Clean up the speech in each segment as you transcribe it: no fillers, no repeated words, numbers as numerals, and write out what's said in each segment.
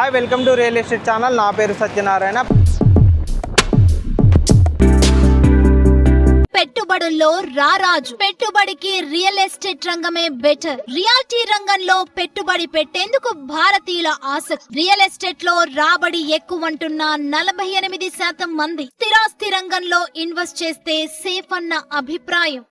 Hi welcome to real estate channel. నా పేరు సత్యనారాయణ. పెట్టుబడుల్లో రారాజు. పెట్టుబడికి రియల్ ఎస్టేట్ రంగమే బెటర్. రియాలిటీ రంగంలో పెట్టుబడి పెట్టేందుకు భారతీయుల ఆసక్తి. రియల్ ఎస్టేట్ లో రాబడి ఎక్కువంటున్న 48% మంది స్థిరాస్తి రంగంలో ఇన్వెస్ట్ చేస్తే సేఫ్ అన్న అభిప్రాయం.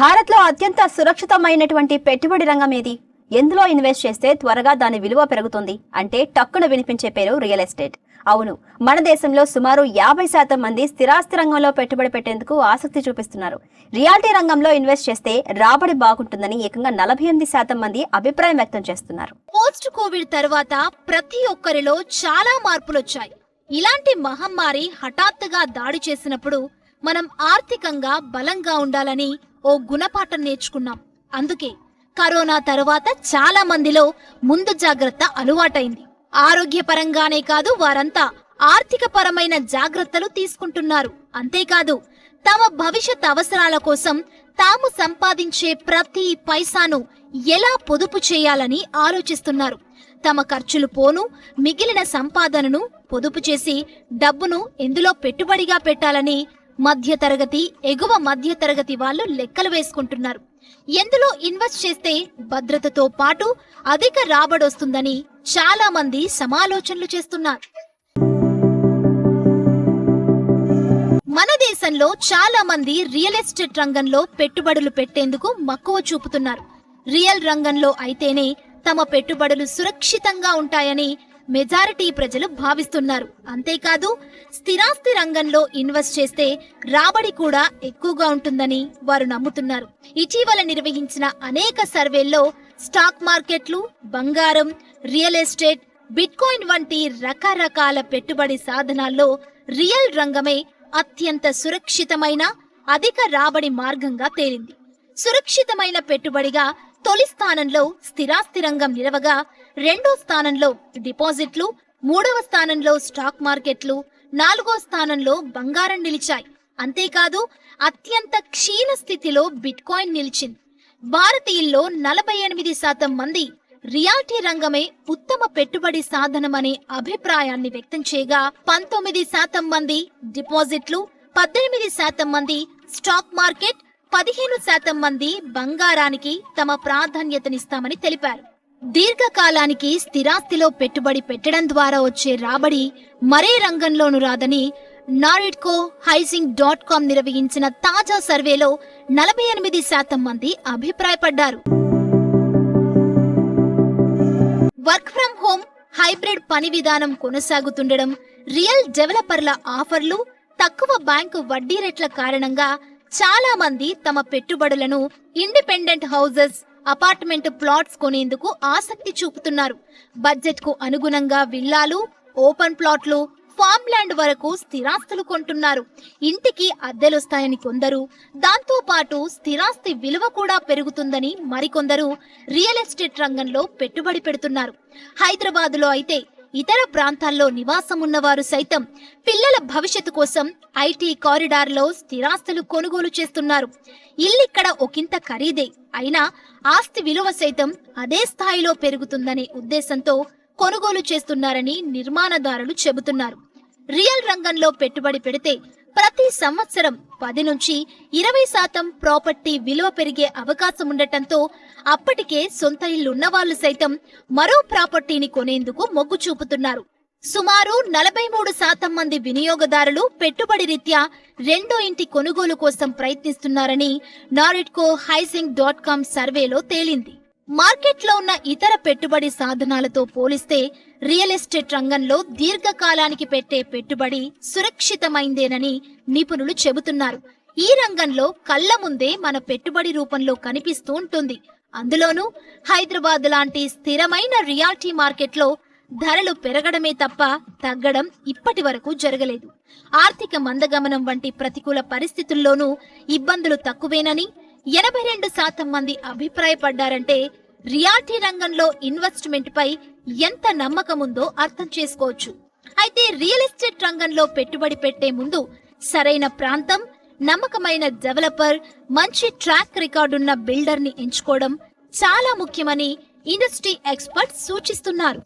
భారత్ లో అత్యంత సురక్షితమైనటువంటి పెట్టుబడి రంగం ఏది? ఎందులో ఇన్వెస్ట్ చేస్తే త్వరగా దాని విలువ పెరుగుతుంది అంటే టక్కున వినిపించే పేరు రియల్ ఎస్టేట్. అవును, మన దేశంలో సుమారు 50% మంది స్థిరాస్తి రంగంలో పెట్టుబడి పెట్టేందుకు ఆసక్తి చూపిస్తున్నారు. రియాలిటీ రంగంలో ఇన్వెస్ట్ చేస్తే రాబడి బాగుంటుందని ఏకంగా 48% మంది అభిప్రాయం వ్యక్తం చేస్తున్నారు. పోస్ట్ కోవిడ్ తర్వాత ప్రతి ఒక్కరిలో చాలా మార్పులు వచ్చాయి. ఇలాంటి మహమ్మారి హఠాత్తుగా దాడి చేసినప్పుడు మనం ఆర్థికంగా బలంగా ఉండాలని ఓ గుణపాఠం నేర్చుకున్నాం. అందుకే కరోనా తరువాత చాలా మందిలో ముందు జాగ్రత్త అలవాటైంది. ఆరోగ్యపరంగానే కాదు, వారంతా ఆర్థిక పరమైన జాగ్రత్తలు తీసుకుంటున్నారు. అంతేకాదు, తమ భవిష్యత్ అవసరాల కోసం తాము సంపాదించే ప్రతి పైసాను ఎలా పొదుపు చేయాలని ఆలోచిస్తున్నారు. తమ ఖర్చులు పోను మిగిలిన సంపాదనను పొదుపు చేసి డబ్బును ఎందులో పెట్టుబడిగా పెట్టాలని మధ్యతరగతి, ఎగువ మధ్యతరగతి వాళ్ళు లెక్కలు వేసుకుంటున్నారు. ఎందులో ఇన్వెస్ట్ చేస్తే భద్రతతో పాటు అధిక రాబడొస్తుందని చాలా మంది సమాలోచనలు చేస్తున్నారు. మన దేశంలో చాలా మంది రియల్ ఎస్టేట్ రంగంలో పెట్టుబడులు పెట్టేందుకు మక్కువ చూపుతున్నారు. రియల్ రంగంలో అయితేనే తమ పెట్టుబడులు సురక్షితంగా ఉంటాయని మెజారిటీ ప్రజలు భావిస్తున్నారు. అంతేకాదు, స్థిరాస్తి రంగంలో ఇన్వెస్ట్ చేస్తే రాబడి కూడా ఎక్కువగా ఉంటుందని వారు నమ్ముతున్నారు. ఇటీవల నిర్వహించిన అనేక సర్వేల్లో స్టాక్ మార్కెట్లు, బంగారం, రియల్ ఎస్టేట్, బిట్కాయిన్ వంటి రకరకాల పెట్టుబడి సాధనాల్లో రియల్ రంగమే అత్యంత సురక్షితమైన, అధిక రాబడి మార్గంగా తేలింది. సురక్షితమైన పెట్టుబడిగా తొలి స్థానంలో స్థిరాస్తి రంగం నిలవగా, రెండో స్థానంలో డిపాజిట్లు, మూడవ స్థానంలో స్టాక్ మార్కెట్లు, నాలుగో స్థానంలో బంగారం నిలిచాయి. అంతేకాదు, అత్యంత క్షీణ స్థితిలో బిట్కాయిన్ నిలిచింది. భారతీయుల్లో 48% మంది రియాలిటీ రంగమే ఉత్తమ పెట్టుబడి సాధనమనే అభిప్రాయాన్ని వ్యక్తం చేయగా, 19% మంది డిపాజిట్లు, 18% మంది స్టాక్ మార్కెట్, 15% మంది బంగారానికి తమ ప్రాధాన్యతనిస్తామని తెలిపారు. దీర్ఘకాలానికి స్థిరాస్తిలో పెట్టుబడి పెట్టడం ద్వారా వచ్చే రాబడి మరే రంగంలోనూ రాదని నారిడ్కో హైసింగ్.com నిర్వహించిన తాజా సర్వేలో 48% మంది అభిప్రాయపడ్డారు. వర్క్ ఫ్రం హోమ్, హైబ్రిడ్ పని విధానం కొనసాగుతుండడం, రియల్ డెవలపర్ల ఆఫర్లు, తక్కువ బ్యాంకు వడ్డీ రేట్ల కారణంగా చాలా మంది తమ పెట్టుబడులను ఇండిపెండెంట్ హౌసెస్, అపార్ట్మెంట్ ప్లాట్స్ కొనేందుకు ఆసక్తి చూపుతున్నారు. బడ్జెట్ కు అనుగుణంగా విల్లాలు, ఓపెన్ ప్లాట్లు, ఫామ్ ల్యాండ్ వరకు స్థిరాస్తులు కొంటున్నారు. ఇంటికి అద్దెలొస్తాయని కొందరు, దాంతో పాటు స్థిరాస్తి విలువ కూడా పెరుగుతుందని మరికొందరు రియల్ ఎస్టేట్ రంగంలో పెట్టుబడి పెడుతున్నారు. హైదరాబాదులో అయితే ఇతర ప్రాంతాల్లో నివాసం ఉన్నవారు సైతం పిల్లల భవిష్యత్తు కోసం ఐటీ కారిడార్లో స్థిరాస్తులు కొనుగోలు చేస్తున్నారు. ఇల్లిక్కడ ఒకంత ఖరీదే అయినా ఆస్తి విలువ సైతం అదే స్థాయిలో పెరుగుతుందనే ఉద్దేశంతో కొనుగోలు చేస్తున్నారని నిర్మాణదారులు చెబుతున్నారు. రియల్ రంగంలో పెట్టుబడి పెడితే ప్రతి సంవత్సరం 10 నుంచి 20% ప్రాపర్టీ విలువ పెరిగే అవకాశం ఉండటంతో అప్పటికే సొంత ఇల్లు ఉన్నవాళ్లు సైతం మరో ప్రాపర్టీని కొనేందుకు మొగ్గు చూపుతున్నారు. సుమారు 43% మంది వినియోగదారులు పెట్టుబడి రీత్యా రెండో ఇంటి కొనుగోలు కోసం ప్రయత్నిస్తున్నారని నారిడ్కో హైసింగ్.com సర్వేలో తేలింది. మార్కెట్లో ఉన్న ఇతర పెట్టుబడి సాధనాలతో పోలిస్తే రియల్ ఎస్టేట్ రంగంలో దీర్ఘకాలానికి పెట్టే పెట్టుబడి సురక్షితమైందేనని నిపుణులు చెబుతున్నారు. ఈ రంగంలో కళ్ల ముందే మన పెట్టుబడి రూపంలో కనిపిస్తూ ఉంటుంది. అందులోనూ హైదరాబాద్ లాంటి స్థిరమైన రియాలిటీ మార్కెట్లో ధరలు పెరగడమే తప్ప తగ్గడం ఇప్పటి వరకు జరగలేదు. ఆర్థిక మందగమనం వంటి ప్రతికూల పరిస్థితుల్లోనూ ఇబ్బందులు తక్కువేనని 82% మంది అభిప్రాయపడ్డారంటే రియాలిటీ రంగంలో ఇన్వెస్ట్మెంట్ పై ఎంత నమ్మకం ఉందో అర్థం చేసుకోవచ్చు. అయితే రియల్ ఎస్టేట్ రంగంలో పెట్టుబడి పెట్టే ముందు సరైన ప్రాంతం, నమ్మకమైన డెవలపర్, మంచి ట్రాక్ రికార్డున్న బిల్డర్ ని ఎంచుకోవడం చాలా ముఖ్యమని ఇండస్ట్రీ ఎక్స్పర్ట్స్ సూచిస్తున్నారు.